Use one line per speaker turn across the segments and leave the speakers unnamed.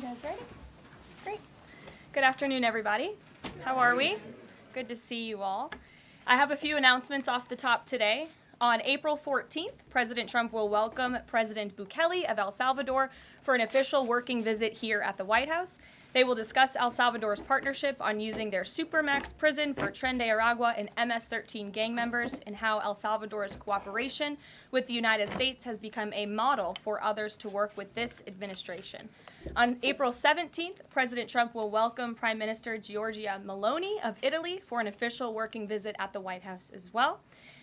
guys ready? Great. Good afternoon, everybody. How are we? Good to see you all. I have a few announcements off the top today. On April 14th, President Trump will welcome President Bukele of El Salvador for an official working visit here at the White House. They will discuss El Salvador's partnership on using their Supermax prison for Tren de Aragua and MS-13 gang members and how El Salvador's cooperation with the United States has become a model for others to work with this administration. On April 17th, President Trump will welcome Prime Minister Giorgia Meloni of Italy for an official working visit at the White House as well.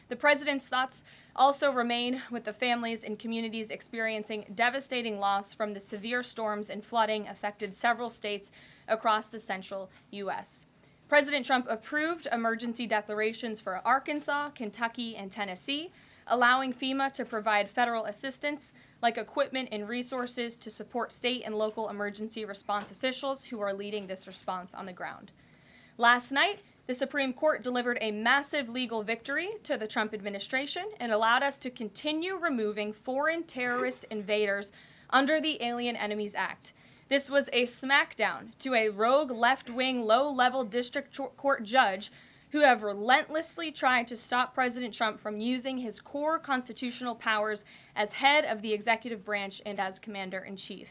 The president's thoughts also remain with the families and communities experiencing devastating loss from the severe storms and flooding affected several states across the central U.S. President Trump approved emergency declarations for Arkansas, Kentucky, and Tennessee, allowing FEMA to provide federal assistance like equipment and resources to support state and local emergency response officials who are leading this response on the ground. Last night, the Supreme Court delivered a massive legal victory to the Trump administration and allowed us to continue removing foreign terrorist invaders under the Alien Enemies Act. This was a smackdown to a rogue left-wing, low-level district court judge who have relentlessly tried to stop President Trump from using his core constitutional powers as head of the executive branch and as commander-in-chief.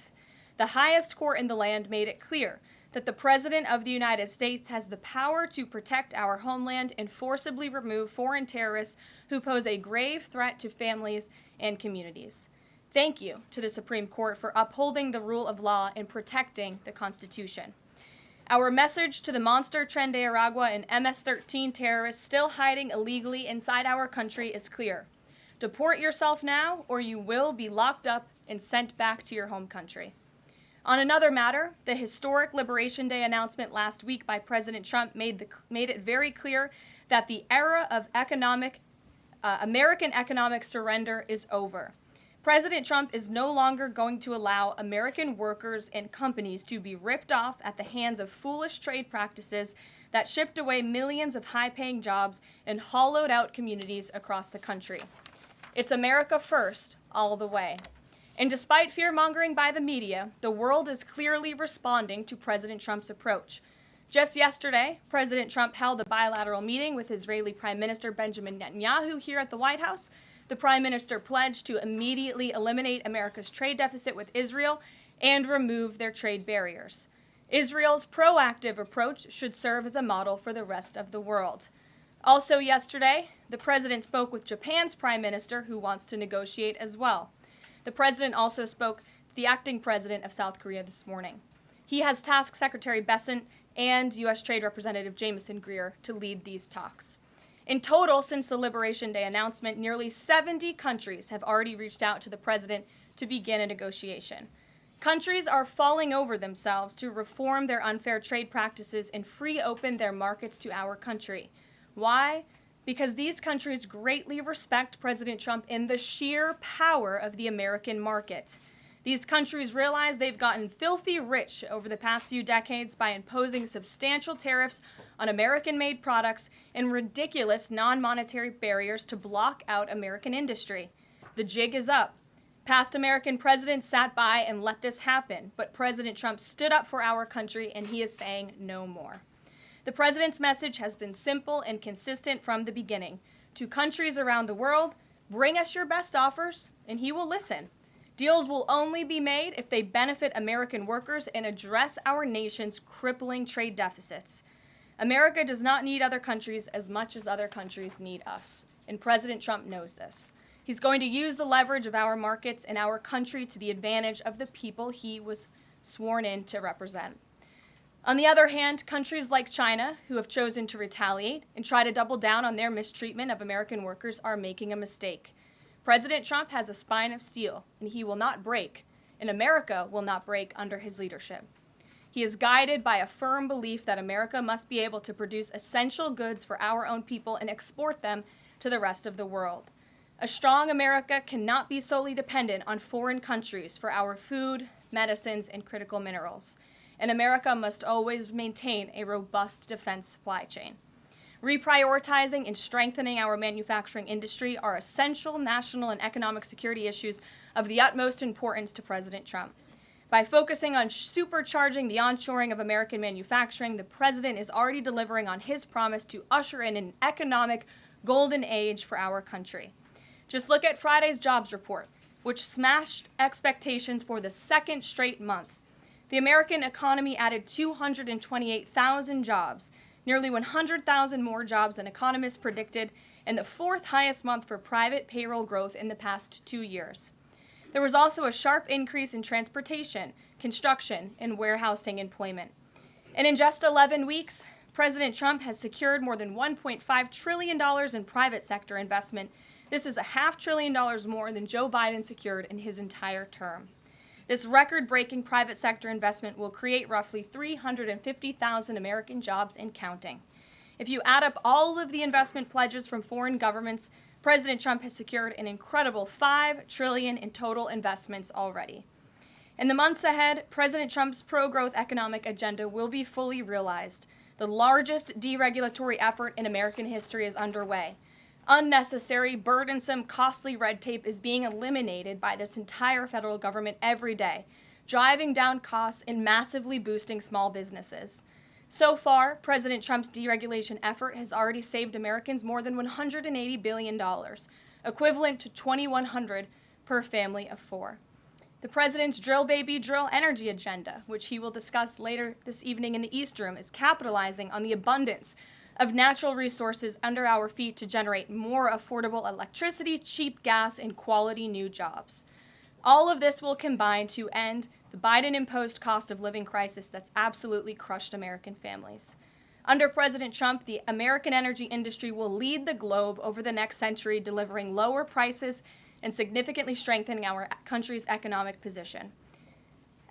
The highest court in the land made it clear that the President of the United States has the power to protect our homeland and forcibly remove foreign terrorists who pose a grave threat to families and communities. Thank you to the Supreme Court for upholding the rule of law and protecting the Constitution. Our message to the monster Tren de Aragua and MS-13 terrorists still hiding illegally inside our country is clear. Deport yourself now, or you will be locked up and sent back to your home country. On another matter, the historic Liberation Day announcement last week by President Trump made it very clear that the era of American economic surrender is over. President Trump is no longer going to allow American workers and companies to be ripped off at the hands of foolish trade practices that shipped away millions of high-paying jobs and hollowed out communities across the country. It's America first, all the way. And despite fear-mongering by the media, the world is clearly responding to President Trump's approach. Just yesterday, President Trump held a bilateral meeting with Israeli Prime Minister Benjamin Netanyahu here at the White House. The Prime Minister pledged to immediately eliminate America's trade deficit with Israel and remove their trade barriers. Israel's proactive approach should serve as a model for the rest of the world. Also yesterday, the President spoke with Japan's Prime Minister, who wants to negotiate as well. The President also spoke to the acting President of South Korea this morning. He has tasked Secretary Bessent and U.S. Trade Representative Jamieson Greer to lead these talks. In total, since the Liberation Day announcement, nearly 70 countries have already reached out to the President to begin a negotiation. Countries are falling over themselves to reform their unfair trade practices and free open their markets to our country. Why? Because these countries greatly respect President Trump in the sheer power of the American market. These countries realize they've gotten filthy rich over the past few decades by imposing substantial tariffs on American-made products and ridiculous non-monetary barriers to block out American industry. The jig is up. Past American presidents sat by and let this happen, but President Trump stood up for our country, and he is saying no more. The President's message has been simple and consistent from the beginning. To countries around the world, bring us your best offers, and he will listen. Deals will only be made if they benefit American workers and address our nation's crippling trade deficits. America does not need other countries as much as other countries need us, and President Trump knows this. He's going to use the leverage of our markets and our country to the advantage of the people he was sworn in to represent. On the other hand, countries like China, who have chosen to retaliate and try to double down on their mistreatment of American workers, are making a mistake. President Trump has a spine of steel, and he will not break, and America will not break under his leadership. He is guided by a firm belief that America must be able to produce essential goods for our own people and export them to the rest of the world. A strong America cannot be solely dependent on foreign countries for our food, medicines, and critical minerals. And America must always maintain a robust defense supply chain. Reprioritizing and strengthening our manufacturing industry are essential national and economic security issues of the utmost importance to President Trump. By focusing on supercharging the onshoring of American manufacturing, the president is already delivering on his promise to usher in an economic golden age for our country. Just look at Friday's jobs report, which smashed expectations for the second straight month. The American economy added 228,000 jobs, nearly 100,000 more jobs than economists predicted, and the fourth highest month for private payroll growth in the past 2 years. There was also a sharp increase in transportation, construction, and warehousing employment. And in just 11 weeks, President Trump has secured more than $1.5 trillion in private sector investment. This is $500 billion more than Joe Biden secured in his entire term. This record-breaking private sector investment will create roughly 350,000 American jobs and counting. If you add up all of the investment pledges from foreign governments, President Trump has secured an incredible $5 trillion in total investments already. In the months ahead, President Trump's pro-growth economic agenda will be fully realized. The largest deregulatory effort in American history is underway. Unnecessary, burdensome, costly red tape is being eliminated by this entire federal government every day, driving down costs and massively boosting small businesses. So far, President Trump's deregulation effort has already saved Americans more than $180 billion, equivalent to $2,100 per family of 4. The president's drill baby drill energy agenda, which he will discuss later this evening in the East Room, is capitalizing on the abundance of natural resources under our feet to generate more affordable electricity, cheap gas, and quality new jobs. All of this will combine to end the Biden-imposed cost of living crisis that's absolutely crushed American families. Under President Trump, the American energy industry will lead the globe over the next century, delivering lower prices and significantly strengthening our country's economic position.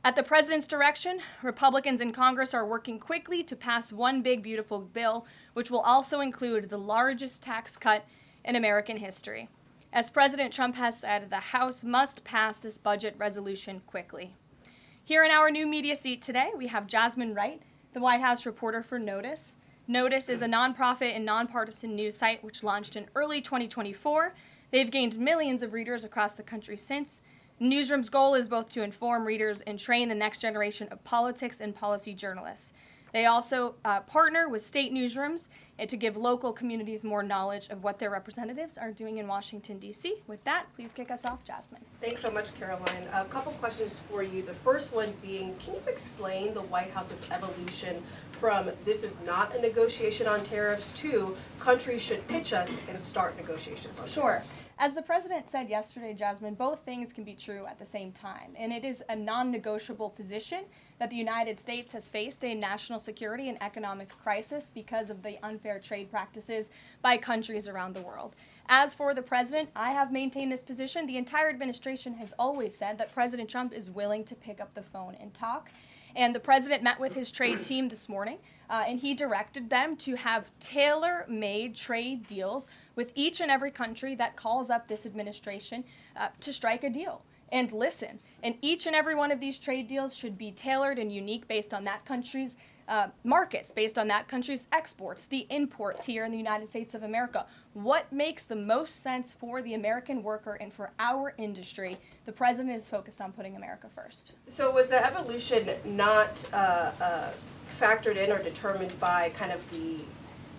At the president's direction, Republicans in Congress are working quickly to pass one big, beautiful bill, which will also include the largest tax cut in American history. As President Trump has said, the House must pass this budget resolution quickly. Here in our new media seat today, we have Jasmine Wright, the White House reporter for Notice. Notice is a nonprofit and nonpartisan news site which launched in early 2024. They've gained millions of readers across the country since. Newsroom's goal is both to inform readers and train the next generation of politics and policy journalists. They also partner with state newsrooms to give local communities more knowledge of what their representatives are doing in Washington, D.C. With that, please kick us off, Jasmine.
Thanks so much, Karoline. A couple questions for you. The first one being, can you explain the White House's evolution from this is not a negotiation on tariffs to countries should pitch us and start negotiations on tariffs?
As the president said yesterday, Jasmine, both things can be true at the same time. And it is a non-negotiable position that the United States has faced a national security and economic crisis because of the unfair trade practices by countries around the world. As for the president, I have maintained this position. The entire administration has always said that President Trump is willing to pick up the phone and talk. And the president met with his trade team this morning, and he directed them to have tailor-made trade deals with each and every country that calls up this administration to strike a deal and listen. And each and every one of these trade deals should be tailored and unique based on that country's markets, based on that country's exports, the imports here in the United States of America. What makes the most sense for the American worker and for our industry? The president is focused on putting America first.
So was the evolution not factored in or determined by kind of the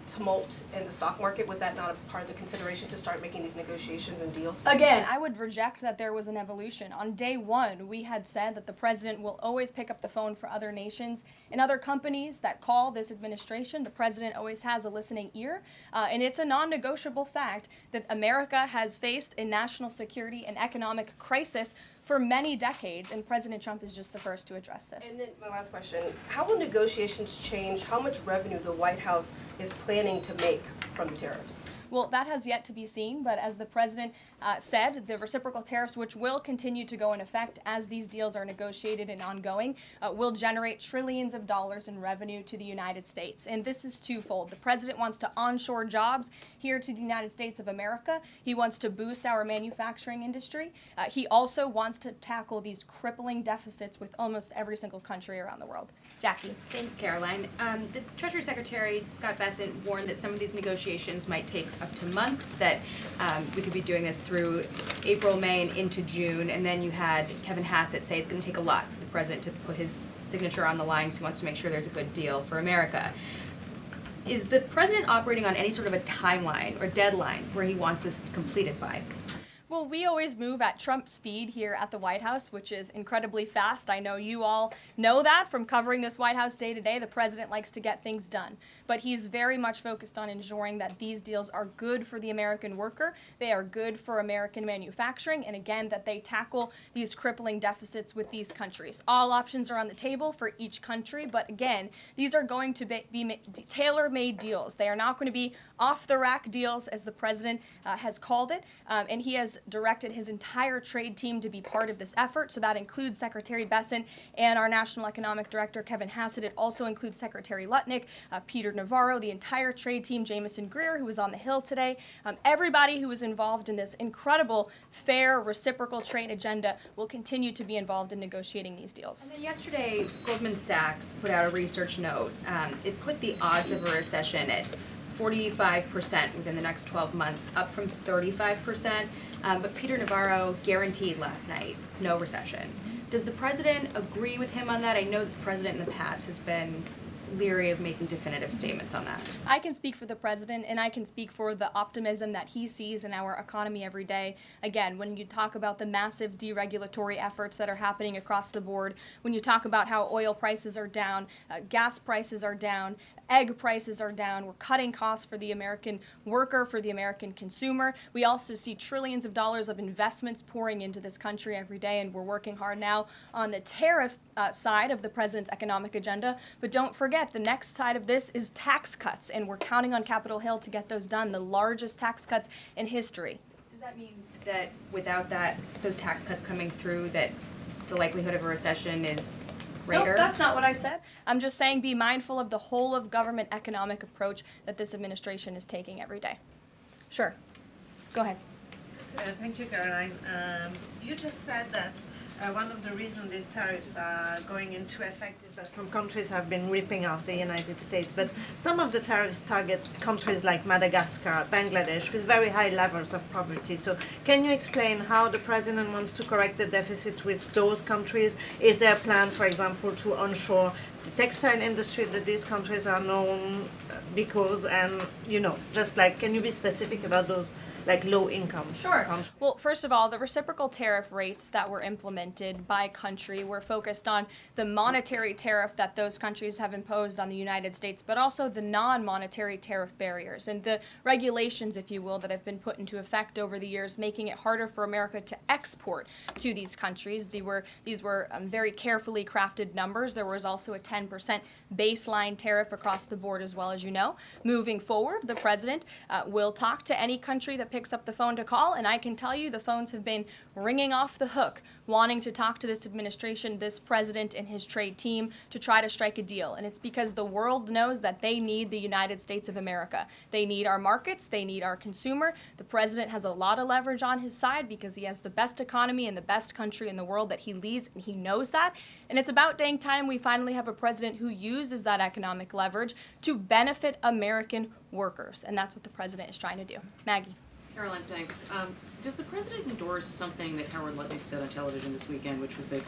tumult in the stock market? Was that not a part of the consideration to start making these negotiations and deals?
Again, I would reject that there was an evolution. On day one, we had said that the president will always pick up the phone for other nations and other companies that call this administration. The president always has a listening ear, and it's a non-negotiable fact that America has faced a national security and economic crisis for many decades, and President Trump is just the first to address this.
And then my last question, how will negotiations change how much revenue the White House is planning to make from the tariffs?
Well, that has yet to be seen, but as the president said, the reciprocal tariffs, which will continue to go in effect as these deals are negotiated and ongoing, will generate trillions of dollars in revenue to the United States. And this is twofold. The president wants to onshore jobs here to the United States of America. He wants to boost our manufacturing industry. He also wants to tackle these crippling deficits with almost every single country around the world. Jackie.
Thanks, Karoline. The Treasury Secretary, Scott Bessent, warned that some of these negotiations might take up to months, that we could be doing this through April, May, and into June. And then you had Kevin Hassett say it's going to take a lot for the president to put his signature on the line because he wants to make sure there's a good deal for America. Is the president operating on any sort of a timeline or deadline where he wants this completed by?
Well, we always move at Trump speed here at the White House, which is incredibly fast. I know you all know that from covering this White House day to day. The president likes to get things done, but he's very much focused on ensuring that these deals are good for the American worker, they are good for American manufacturing, and again, that they tackle these crippling deficits with these countries. All options are on the table for each country, but again, these are going to be tailor-made deals. They are not going to be off-the-rack deals, as the president has called it, and he has directed his entire trade team to be part of this effort. So that includes Secretary Besant and our National Economic Director, Kevin Hassett. It also includes Secretary Lutnick, Peter Navarro, the entire trade team, Jamison Greer, who was on the Hill today. Everybody who was involved in this incredible, fair, reciprocal trade agenda will continue to be involved in negotiating these deals.
And then yesterday, Goldman Sachs put out a research note. It put the odds of a recession at 45% within the next 12 months, up from 35%. But Peter Navarro guaranteed last night no recession. Does the president agree with him on that? I know that the president in the past has been leery of making definitive statements on that.
I can speak for the president, and I can speak for the optimism that he sees in our economy every day. Again, when you talk about the massive deregulatory efforts that are happening across the board, when you talk about how oil prices are down, gas prices are down, egg prices are down, we're cutting costs for the American worker, for the American consumer. We also see trillions of dollars of investments pouring into this country every day, and we're working hard now on the tariff side of the president's economic agenda. But don't forget, the next side of this is tax cuts, and we're counting on Capitol Hill to get those done, the largest tax cuts in history.
Does that mean that without those tax cuts coming through, that the likelihood of a recession is greater?
No, that's not what I said. I'm just saying be mindful of the whole of government economic approach that this administration is taking every day. Sure. Go ahead.
Thank you, Karoline. You just said that one of the reasons these tariffs are going into effect is that some countries have been ripping off the United States, but some of the tariffs target countries like Madagascar, Bangladesh, with very high levels of poverty. So can you explain how the president wants to correct the deficit with those countries? Is there a plan, for example, to onshore the textile industry that these countries are known because, and just like, can you be specific about those like low income countries?
Well, first of all, the reciprocal tariff rates that were implemented by country were focused on the monetary tariff that those countries have imposed on the United States, but also the non-monetary tariff barriers and the regulations, if you will, that have been put into effect over the years, making it harder for America to export to these countries. These were very carefully crafted numbers. There was also a 10% baseline tariff across the board, as well, as you know. Moving forward, the president will talk to any country that picks up the phone to call, and I can tell you the phones have been ringing off the hook, wanting to talk to this administration, this president, and his trade team to try to strike a deal. And it's because the world knows that they need the United States of America. They need our markets. They need our consumer. The president has a lot of leverage on his side because he has the best economy and the best country in the world that he leads, and he knows that. And it's about dang time we finally have a president who uses that economic leverage to benefit American workers. And that's what the president is trying to do. Maggie.
Karoline, thanks. Does the president endorse something that Howard Lutnick said on television this weekend, which was that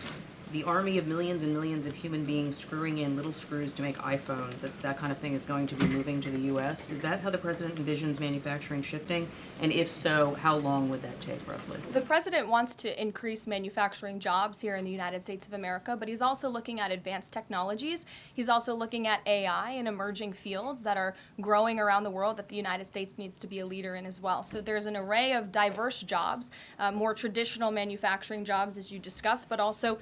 the army of millions and millions of human beings screwing in little screws to make iPhones, that kind of thing is going to be moving to the U.S.? Is that how the president envisions manufacturing shifting? And if so, how long would that take, roughly?
The president wants to increase manufacturing jobs here in the United States of America, but he's also looking at advanced technologies. He's also looking at AI and emerging fields that are growing around the world that the United States needs to be a leader in as well. So there's an array of diverse jobs, more traditional manufacturing jobs, as you discussed, but also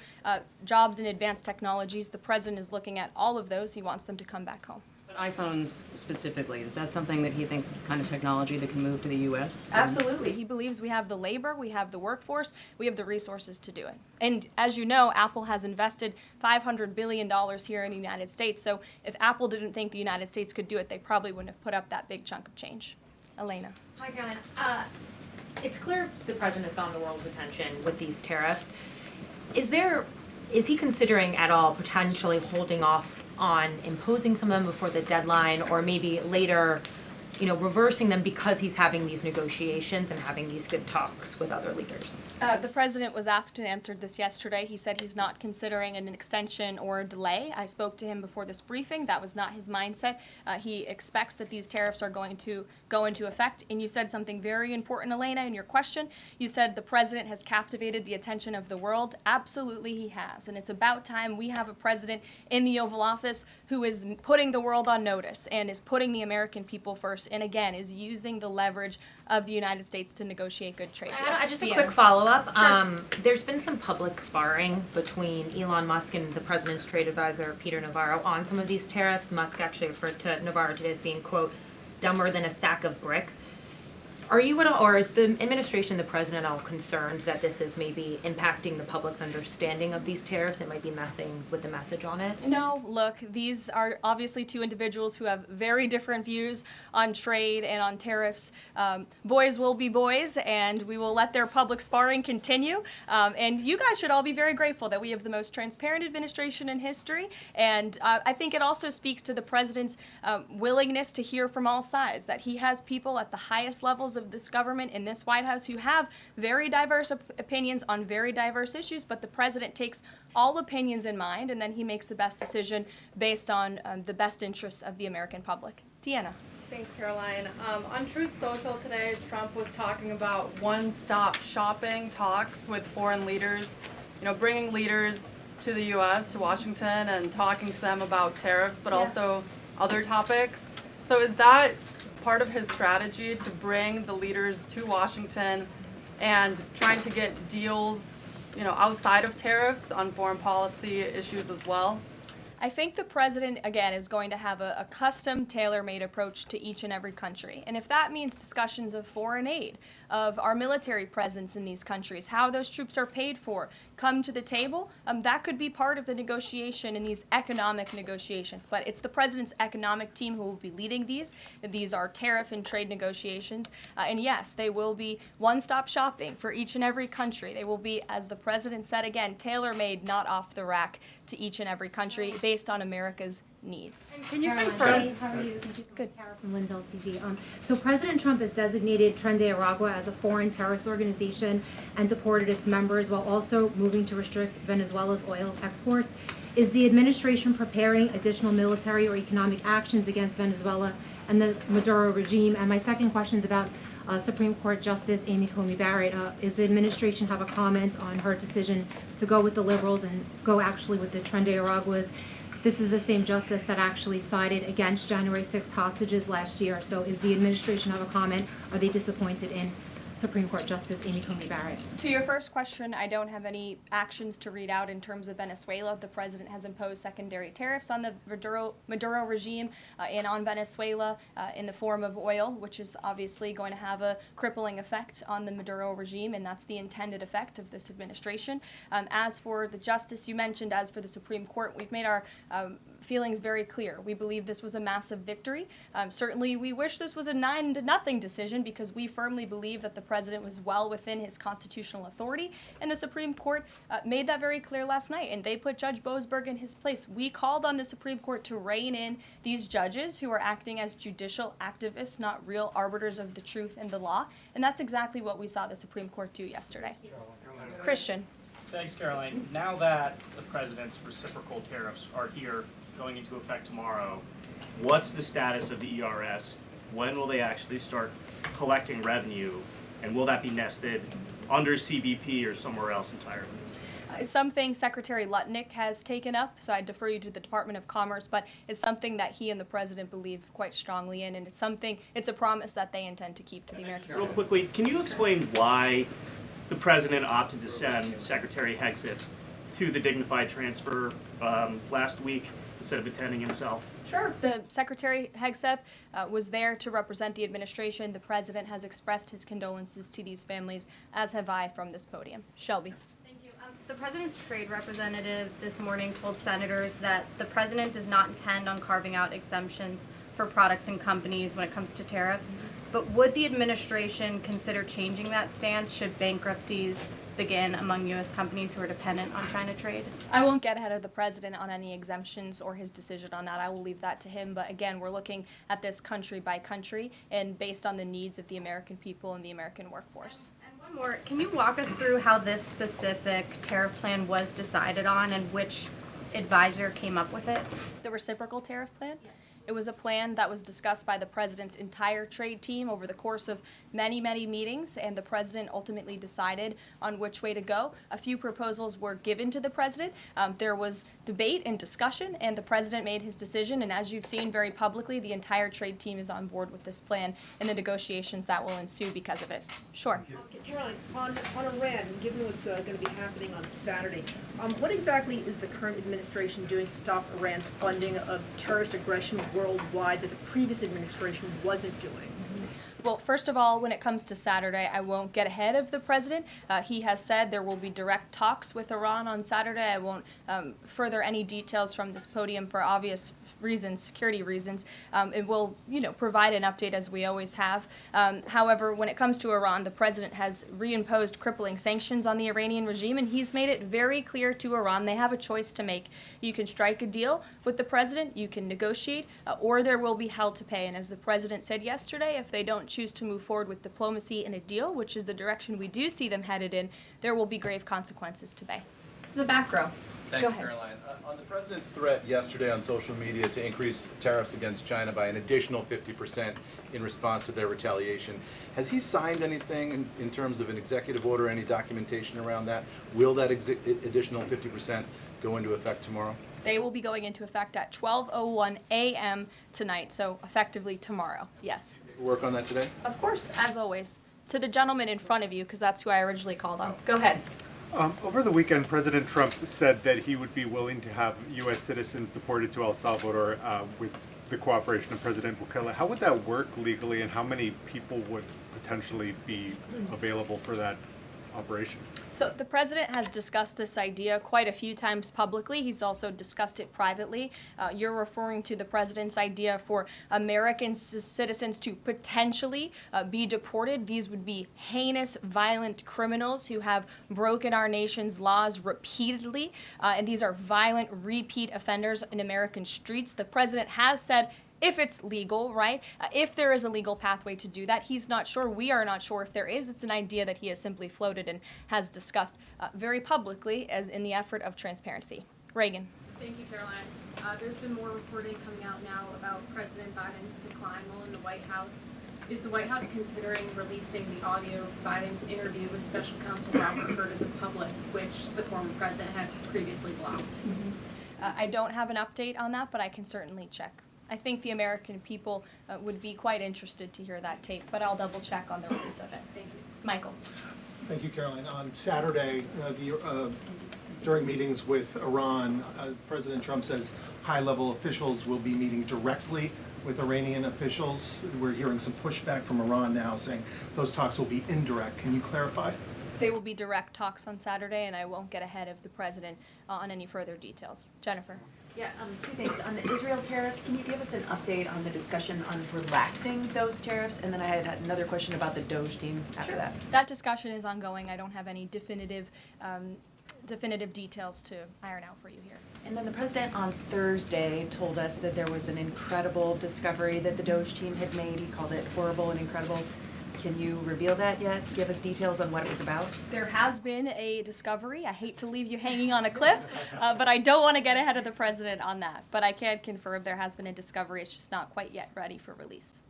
jobs in advanced technologies. The president is looking at all of those. He wants them to come back home.
But iPhones specifically, is that something that he thinks is the kind of technology that can move to the U.S.?
Absolutely. He believes we have the labor, we have the workforce, we have the resources to do it. And as you know, Apple has invested $500 billion here in the United States. So if Apple didn't think the United States could do it, they probably wouldn't have put up that big chunk of change. Elena.
Hi, Caroline. It's clear the president has gotten the world's attention with these tariffs. Is he considering at all potentially holding off on imposing some of them before the deadline, or maybe later, reversing them because he's having these negotiations and having these good talks with other leaders?
The president was asked and answered this yesterday. He said he's not considering an extension or a delay. I spoke to him before this briefing. That was not his mindset. He expects that these tariffs are going to go into effect. And you said something very important, Elena, in your question. You said the president has captivated the attention of the world. Absolutely he has. And it's about time we have a president in the Oval Office who is putting the world on notice and is putting the American people first, and again, is using the leverage of the United States to negotiate good trade deals.
Just a quick follow-up. Sure. There's been some public sparring between Elon Musk and the president's trade advisor, Peter Navarro, on some of these tariffs. Musk actually referred to Navarro today as being, quote, dumber than a sack of bricks. Are you at all, or is the administration, the president, all concerned that this is maybe impacting the public's understanding of these tariffs? It might be messing with the message on it?
No, look, these are obviously two individuals who have very different views on trade and on tariffs. Boys will be boys, and we will let their public sparring continue. And you guys should all be very grateful that we have the most transparent administration in history. And I think it also speaks to the president's willingness to hear from all sides, that he has people at the highest levels of this government in this White House who have very diverse opinions on very diverse issues, but the president takes all opinions in mind, and then he makes the best decision based on the best interests of the American public. Deanna.
Thanks, Caroline. On Truth Social today, Trump was talking about one-stop shopping talks with foreign leaders, bringing leaders to the U.S., to Washington, and talking to them about tariffs, but also other topics. So is that part of his strategy to bring the leaders to Washington and trying to get deals, outside of tariffs on foreign policy issues as well?
I think the president, again, is going to have a custom, tailor-made approach to each and every country. And if that means discussions of foreign aid, of our military presence in these countries, how those troops are paid for, come to the table, that could be part of the negotiation in these economic negotiations. But it's the president's economic team who will be leading these. These are tariff and trade negotiations. And yes, they will be one-stop shopping for each and every country. They will be, as the president said again, tailor-made, not off the rack to each and every country based on America's needs.
And can you
Caroline,
confirm?
hey, how are you? Thank you so
Good.
much, Kara from Lynn's LTV. So President Trump has designated Tren de Aragua as a foreign terrorist organization and deported its members while also moving to restrict Venezuela's oil exports. Is the administration preparing additional military or economic actions against Venezuela and the Maduro regime? And my second question is about Supreme Court Justice Amy Coney Barrett. Is the administration have a comment on her decision to go with the liberals and go actually with the Tren de Araguas? This is the same justice that actually sided against January 6th hostages last year. So is the administration have a comment? Are they disappointed in Supreme Court Justice Amy Coney Barrett?
To your first question, I don't have any actions to read out in terms of Venezuela. The president has imposed secondary tariffs on the Maduro regime and on Venezuela in the form of oil, which is obviously going to have a crippling effect on the Maduro regime, and that's the intended effect of this administration. As for the justice you mentioned, as for the Supreme Court, we've made our feelings very clear. We believe this was a massive victory. Certainly, we wish this was a 9-0 decision because we firmly believe that the president was well within his constitutional authority, and the Supreme Court made that very clear last night, and they put Judge Boasberg in his place. We called on the Supreme Court to rein in these judges who are acting as judicial activists, not real arbiters of the truth and the law, and that's exactly what we saw the Supreme Court do yesterday. Christian.
Thanks, Caroline. Now that the president's reciprocal tariffs are here, going into effect tomorrow, what's the status of the ERS? When will they actually start collecting revenue? And will that be nested under CBP or somewhere else entirely?
It's something Secretary Lutnick has taken up, so I defer you to the Department of Commerce, but it's something that he and the president believe quite strongly in, and it's a promise that they intend to keep to the American
Real
people.
quickly, can you explain why the president opted to send Secretary Hegseth to the dignified transfer last week instead of attending himself?
Sure. The Secretary Hegseth was there to represent the administration. The president has expressed his condolences to these families, as have I from this podium. Shelby.
Thank you. The president's trade representative this morning told senators that the president does not intend on carving out exemptions for products and companies when it comes to tariffs. but would the administration consider changing that stance should bankruptcies begin among U.S. companies who are dependent on China trade?
I won't get ahead of the president on any exemptions or his decision on that. I will leave that to him. But again, we're looking at this country by country and based on the needs of the American people and the American workforce.
And one more, can you walk us through how this specific tariff plan was decided on and which advisor came up with it?
The reciprocal tariff plan? Yes. It was a plan that was discussed by the president's entire trade team over the course of many, many meetings, and the president ultimately decided on which way to go. A few proposals were given to the president. There was debate and discussion, and the president made his decision, and as you've seen very publicly, the entire trade team is on board with this plan and the negotiations that will ensue because of it. Sure.
Karoline, on Iran, given what's going to be happening on Saturday, what exactly is the current administration doing to stop Iran's funding of terrorist aggression worldwide that the previous administration wasn't doing?
Well, first of all, when it comes to Saturday, I won't get ahead of the president. He has said there will be direct talks with Iran on Saturday. I won't further any details from this podium for obvious reasons, security reasons. It will, provide an update as we always have. However, when it comes to Iran, the president has reimposed crippling sanctions on the Iranian regime, and he's made it very clear to Iran they have a choice to make. You can strike a deal with the president, you can negotiate, or there will be hell to pay. And as the president said yesterday, if they don't choose to move forward with diplomacy and a deal, which is the direction we do see them headed in, there will be grave consequences to pay. To the back row.
Thank
Go
you,
ahead.
Caroline. On the president's threat yesterday on social media to increase tariffs against China by an additional 50% in response to their retaliation, has he signed anything in terms of an executive order, any documentation around that? Will that additional 50% go into effect tomorrow?
They will be going into effect at 12:01 a.m. tonight, so effectively tomorrow, yes.
Work on that today?
Of course, as always. To the gentleman in front of you, because that's who I originally called on. Go ahead.
Over the weekend, President Trump said that he would be willing to have U.S. citizens deported to El Salvador with the cooperation of President Bukele. How would that work legally, and how many people would potentially be available for that operation?
So the president has discussed this idea quite a few times publicly. He's also discussed it privately. You're referring to the president's idea for American citizens to potentially be deported. These would be heinous, violent criminals who have broken our nation's laws repeatedly, and these are violent, repeat offenders in American streets. The president has said, if it's legal, right? If there is a legal pathway to do that, he's not sure. We are not sure if there is. It's an idea that he has simply floated and has discussed very publicly as in the effort of transparency. Reagan.
Thank you, Caroline. There's been more reporting coming out now about President Biden's decline while in the White House. Is the White House considering releasing the audio of Biden's interview with Special Counsel Robert Hur to the public, which the former president had previously blocked?
I don't have an update on that, but I can certainly check. I think the American people would be quite interested to hear that tape, but I'll double check on the release of it. Thank you. Michael.
Thank you, Caroline. On Saturday, during meetings with Iran, President Trump says high-level officials will be meeting directly with Iranian officials. We're hearing some pushback from Iran now saying those talks will be indirect. Can you clarify?
They will be direct talks on Saturday, and I won't get ahead of the president on any further details. Jennifer.
Yeah, two things. On the Israel tariffs, can you give us an update on the discussion on relaxing those tariffs? And then I had another question about the Doge team after that.
That discussion is ongoing. I don't have any definitive details to iron out for you here.
And then the president on Thursday told us that there was an incredible discovery that the Doge team had made. He called it horrible and incredible. Can you reveal that yet? Give us details on what it was about?
There has been a discovery. I hate to leave you hanging on a cliff, but I don't want to get ahead of the president on that. But I can confirm there has been a discovery. It's just not quite yet ready for release.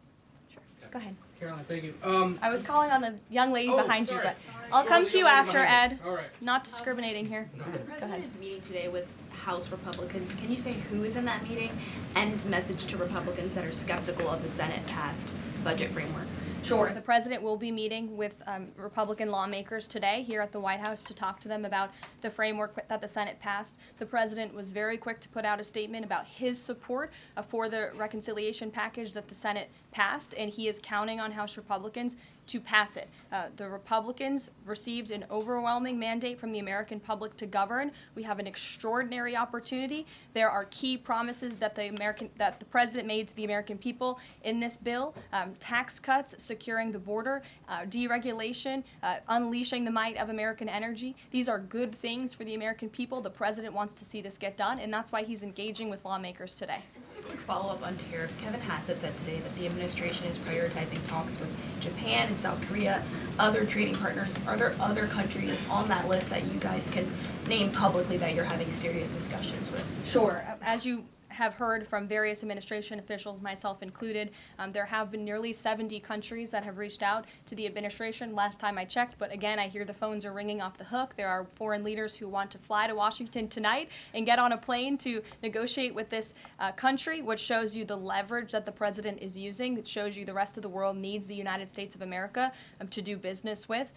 Sure. Go ahead.
Caroline, thank you.
I was calling on the young lady behind you, but I'll come to you after, Ed. All right. Not discriminating here.
The president's meeting today with House Republicans. Can you say who is in that meeting and his message to Republicans that are skeptical of the Senate-passed budget framework?
Sure. The president will be meeting with Republican lawmakers today here at the White House to talk to them about the framework that the Senate passed. The president was very quick to put out a statement about his support for the reconciliation package that the Senate passed, and he is counting on House Republicans to pass it. The Republicans received an overwhelming mandate from the American public to govern. We have an extraordinary opportunity. There are key promises that the president made to the American people in this bill: tax cuts, securing the border, deregulation, unleashing the might of American energy. These are good things for the American people. The president wants to see this get done, and that's why he's engaging with lawmakers today.
Just a quick follow-up on tariffs. Kevin Hassett said today that the administration is prioritizing talks with Japan and South Korea, other trading partners. Are there other countries on that list that you guys can name publicly that you're having serious discussions with?
Sure. As you have heard from various administration officials, myself included, there have been nearly 70 countries that have reached out to the administration last time I checked, but again, I hear the phones are ringing off the hook. There are foreign leaders who want to fly to Washington tonight and get on a plane to negotiate with this country, which shows you the leverage that the president is using. It shows you the rest of the world needs the United States of America to do business with.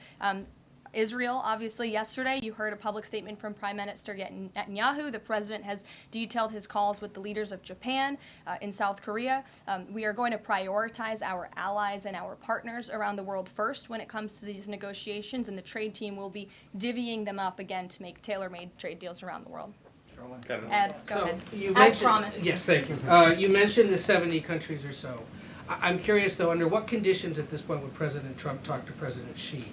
Israel, obviously, yesterday you heard a public statement from Prime Minister Netanyahu. The president has detailed his calls with the leaders of Japan and South Korea. We are going to prioritize our allies and our partners around the world first when it comes to these negotiations, and the trade team will be divvying them up again to make tailor-made trade deals around the world. Ed, go ahead. As promised.
Yes, thank you. You mentioned the 70 countries or so. I'm curious, though, under what conditions at this point would President Trump talk to President Xi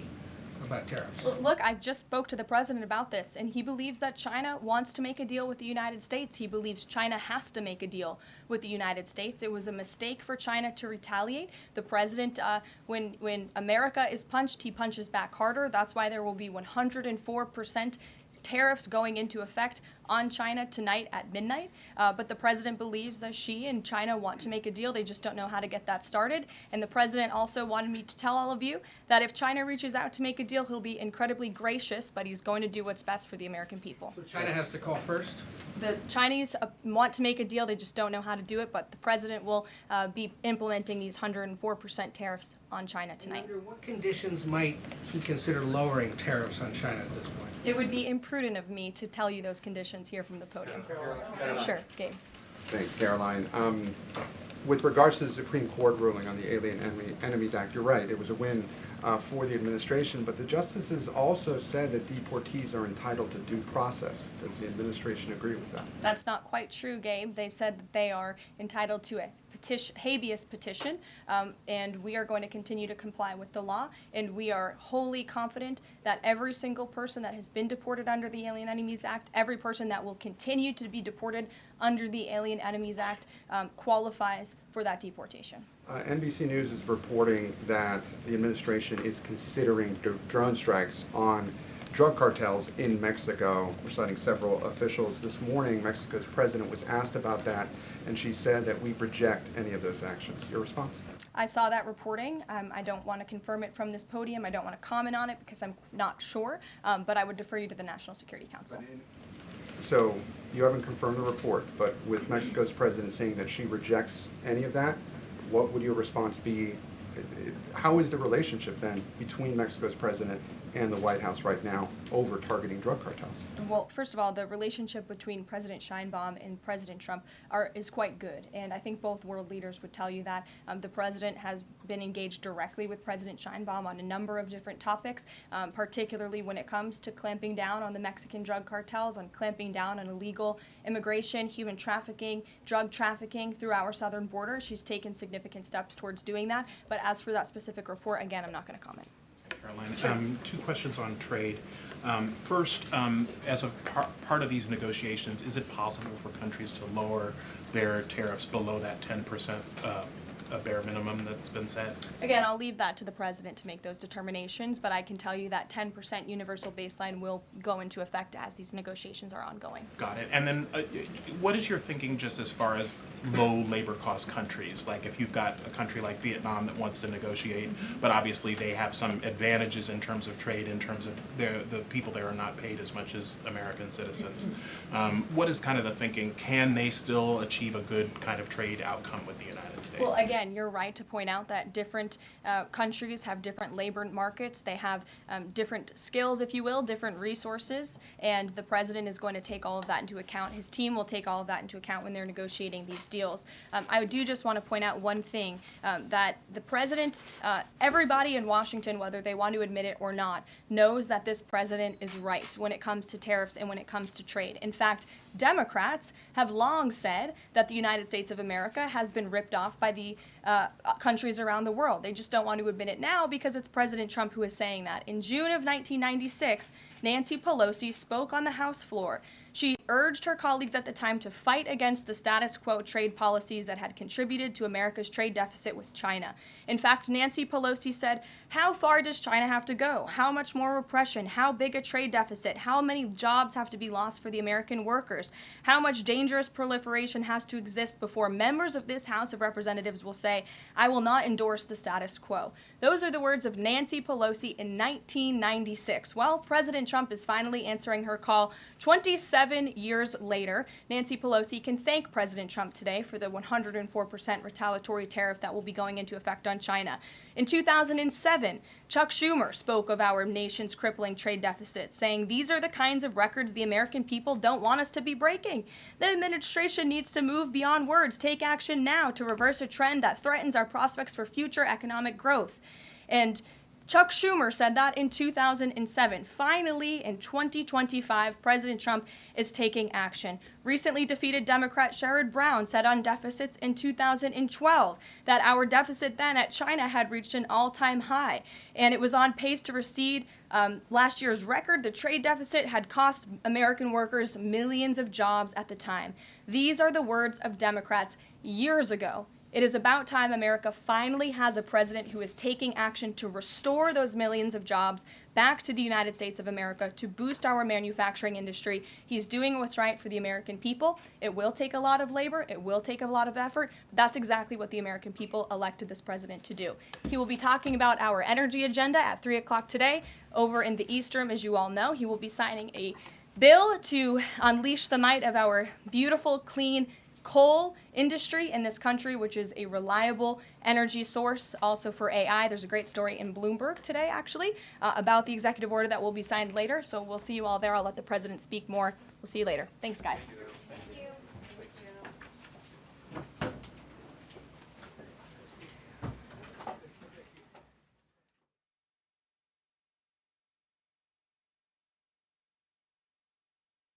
about tariffs?
Look, I just spoke to the president about this, and he believes that China wants to make a deal with the United States. He believes China has to make a deal with the United States. It was a mistake for China to retaliate. The president, when America is punched, he punches back harder. That's why there will be 104% tariffs going into effect on China tonight at midnight. But the president believes that Xi and China want to make a deal. They just don't know how to get that started. And the president also wanted me to tell all of you that if China reaches out to make a deal, he'll be incredibly gracious, but he's going to do what's best for the American people.
So China has to call first?
The Chinese want to make a deal. They just don't know how to do it. But the president will be implementing these 104% tariffs on China tonight.
And under what conditions might he consider lowering tariffs on China at this point?
It would be imprudent of me to tell you those conditions here from the podium. Sure, Gabe.
Thanks, Caroline. With regards to the Supreme Court ruling on the Alien Enemies Act, you're right, it was a win for the administration, but the justices also said that deportees are entitled to due process. Does the administration agree with that?
That's not quite true, Gabe. They said that they are entitled to a habeas petition, and we are going to continue to comply with the law, and we are wholly confident that every single person that has been deported under the Alien Enemies Act, every person that will continue to be deported under the Alien Enemies Act qualifies for that deportation.
NBC News is reporting that the administration is considering drone strikes on drug cartels in Mexico. We're citing several officials. This morning, Mexico's president was asked about that, and she said that we reject any of those actions. Your response?
I saw that reporting. I don't want to confirm it from this podium. I don't want to comment on it because I'm not sure, but I would defer you to the National Security Council.
So you haven't confirmed the report, but with Mexico's president saying that she rejects any of that, what would your response be? How is the relationship then between Mexico's president and the White House right now over targeting drug cartels?
Well, first of all, the relationship between President Sheinbaum and President Trump is quite good, and I think both world leaders would tell you that. The president has been engaged directly with President Sheinbaum on a number of different topics, particularly when it comes to clamping down on the Mexican drug cartels, on clamping down on illegal immigration, human trafficking, drug trafficking through our southern border. She's taken significant steps towards doing that, but as for that specific report, again, I'm not going to comment.
Caroline,
Sure.
Two questions on trade. First, as a part of these negotiations, is it possible for countries to lower their tariffs below that 10% a bare minimum that's been set?
Again, I'll leave that to the president to make those determinations, but I can tell you that 10% universal baseline will go into effect as these negotiations are ongoing.
Got it. And then what is your thinking just as far as low labor cost countries? Like if you've got a country like Vietnam that wants to negotiate, but obviously they have some advantages in terms of trade, in terms of the people there are not paid as much as American citizens. What is kind of the thinking? Can they still achieve a good kind of trade outcome with the United States? United States.
Well, again, you're right to point out that different countries have different labor markets. They have different skills, if you will, different resources, and the president is going to take all of that into account. His team will take all of that into account when they're negotiating these deals. I do just want to point out one thing, that the president, everybody in Washington, whether they want to admit it or not, knows that this president is right when it comes to tariffs and when it comes to trade. In fact, Democrats have long said that the United States of America has been ripped off by the countries around the world. They just don't want to admit it now because it's President Trump who is saying that. In June of 1996, Nancy Pelosi spoke on the House floor. She urged her colleagues at the time to fight against the status quo trade policies that had contributed to America's trade deficit with China. In fact, Nancy Pelosi said, "How far does China have to go? How much more repression? How big a trade deficit? How many jobs have to be lost for the American workers? How much dangerous proliferation has to exist before members of this House of Representatives will say, 'I will not endorse the status quo'?" Those are the words of Nancy Pelosi in 1996. Well, President Trump is finally answering her call 27 years later. Nancy Pelosi can thank President Trump today for the 104% retaliatory tariff that will be going into effect on China. In 2007, Chuck Schumer spoke of our nation's crippling trade deficit, saying these are the kinds of records the American people don't want us to be breaking. The administration needs to move beyond words, take action now to reverse a trend that threatens our prospects for future economic growth. And Chuck Schumer said that in 2007. Finally, in 2025, President Trump is taking action. Recently defeated Democrat Sherrod Brown said on deficits in 2012 that our deficit then at China had reached an all-time high, and it was on pace to recede last year's record. The trade deficit had cost American workers millions of jobs at the time. These are the words of Democrats years ago. It is about time America finally has a president who is taking action to restore those millions of jobs back to the United States of America, to boost our manufacturing industry. He's doing what's right for the American people. It will take a lot of labor. It will take a lot of effort. But that's exactly what the American people elected this president to do. He will be talking about our energy agenda at 3 o'clock today over in the East Room, as you all know. He will be signing a bill to unleash the might of our beautiful, clean coal industry in this country, which is a reliable energy source also for AI. There's a great story in Bloomberg today, actually, about the executive order that will be signed later. So we'll see you all there. I'll let the president speak more. We'll see you later. Thanks, guys.